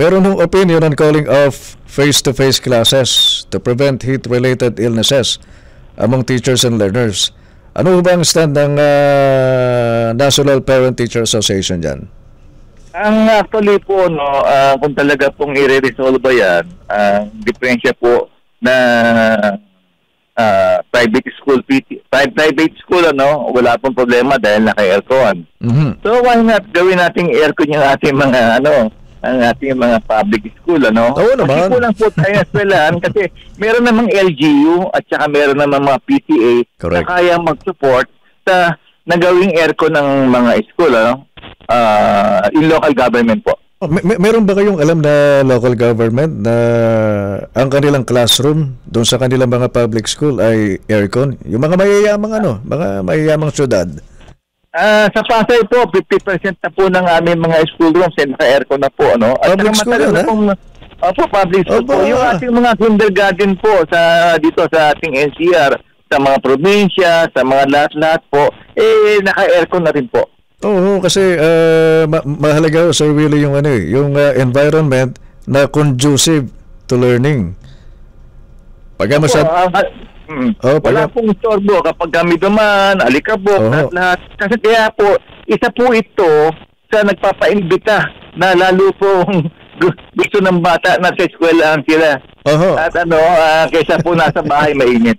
Meron ng opinion on calling off face-to-face classes to prevent heat-related illnesses among teachers and learners. Ano ba ang stand ng National Parent-Teacher Association dyan? Ang actually po, no, kung talaga pong i-resolve yan, ang diferensya po na private school, wala pong problema dahil naka-aircon. So why not gawin nating aircon yung ating mga ang ating mga public school, Oo naman. Kasi kulang po tayo eskwelahan kasi meron namang LGU at saka meron namang mga PTA Correct. na kaya mag-support sa nagawing aircon ng mga school, in local government po. Meron ba kayong alam na local government na ang kanilang classroom doon sa kanilang mga public school ay aircon? Yung mga mayayamang syudad. Sa Pasay po, 50% na po ng aming mga school rooms ay naka-aircon na po, At Public school yun, public school po. Yung ating mga kindergarten po dito sa ating NCR, sa mga probinsya, sa mga lahat-lahat po, naka-aircon na rin po. Oo, kasi mahalaga, Sir Willie, yung environment na conducive to learning. Wala pong istorbo kapag kami duman, alikabok, lahat. Kasi kaya po, isa po ito sa nagpapaimbita na lalo pong gusto ng bata na sa eskwelahan sila. At kaysa po nasa bahay mainit.